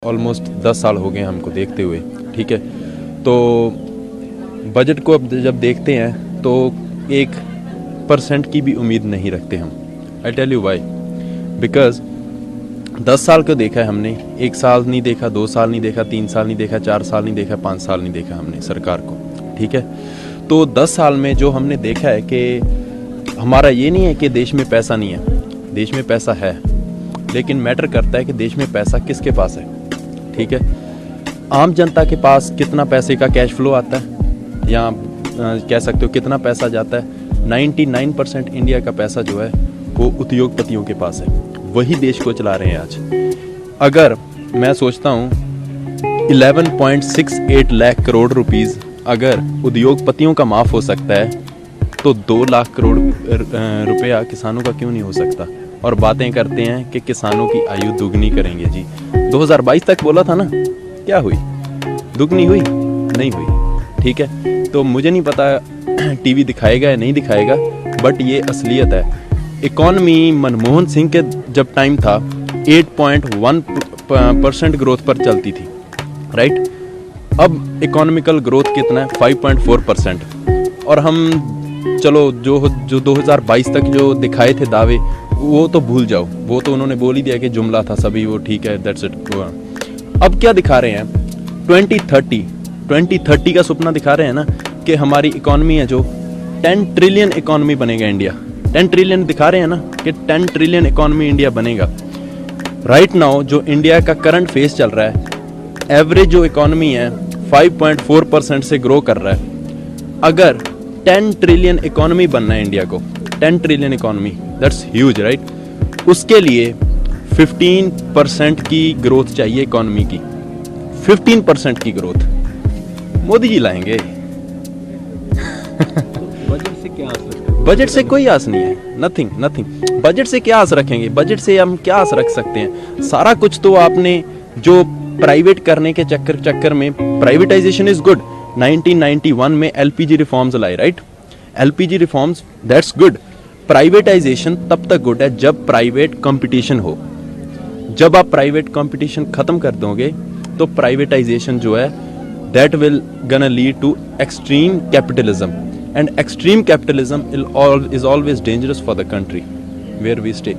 Almost 10 साल हो गए हमको देखते हुए, ठीक है। तो बजट को अब जब देखते हैं तो 1% की भी उम्मीद नहीं रखते हम। I tell you why, because 10 साल को देखा है हमने, 1 साल नहीं देखा, 2 साल नहीं देखा, 3 साल नहीं देखा, 4 साल नहीं देखा, 5 साल नहीं देखा हमने सरकार को, ठीक है। तो 10 साल में जो हमने देखा है कि हमारा ये नहीं है कि देश में पैसा नहीं है, देश में पैसा है, लेकिन मैटर करता है कि देश में पैसा किसके पास है, ठीक है। आम जनता के पास कितना पैसे का कैश फ्लो आता है, या कह सकते हो कितना पैसा जाता है। 99% इंडिया का पैसा जो है वो उद्योगपतियों के पास है, वही देश को चला रहे हैं आज। अगर मैं सोचता हूँ 11.68 लाख करोड़ रुपीस अगर उद्योगपतियों का माफ़ हो सकता है तो 2 लाख करोड़ रुपया किसानों का क्यों नहीं हो सकता। और बातें करते हैं कि किसानों की आयु दुगनी करेंगे जी। 2022 तक बोला था ना, क्या हुई? दुगनी हुई? नहीं हुई, ठीक है। तो मुझे नहीं पता टीवी दिखाएगा या नहीं दिखाएगा, बट ये असलियत है। इकॉनमी मनमोहन सिंह के जब टाइम था 8.1% ग्रोथ पर चलती थी, राइट। अब इकोनॉमिकल ग्रोथ कितना है? 5.4%। और हम चलो जो 2022 तक जो दिखाए थे दावे वो तो भूल जाओ, वो तो उन्होंने बोल ही दिया कि जुमला था सभी, वो ठीक है, दैट्स इट। अब क्या दिखा रहे हैं? 2030 का सपना दिखा रहे हैं ना, कि हमारी इकोनॉमी है जो 10 ट्रिलियन इकोनॉमी बनेगा इंडिया। 10 ट्रिलियन दिखा रहे हैं ना कि 10 ट्रिलियन इकोनॉमी इंडिया बनेगा। राइट नाउ जो इंडिया का करंट फेस चल रहा है, एवरेज जो इकोनॉमी है 5.4% से ग्रो कर रहा है। अगर 10 ट्रिलियन इकोनॉमी बनना है इंडिया को, 10 trillion economy, that's huge, right. उसके लिए 15% की ग्रोथ चाहिए इकोनॉमी की, 15% की ग्रोथ मोदी जी लाएंगे। बजट से क्या आस रखते हैं? बजट से कोई आस नहीं है, नथिंग। बजट से क्या आस रखेंगे? बजट से हम क्या आस रख सकते हैं? सारा कुछ तो आपने जो प्राइवेट करने के चक्कर में, प्राइवेटाइजेशन इज गुड। 1991 में एलपीजी रिफॉर्म्स लाए, right. LPG reforms, that's good. Privatisation तब तक गुड है जब प्राइवेट कंपटीशन हो। जब आप प्राइवेट कंपटीशन खत्म कर दोगे तो प्राइवेटाइजेशन जो है दैट विल गonna lead to extreme capitalism, and extreme capitalism is always dangerous for the country where we stay.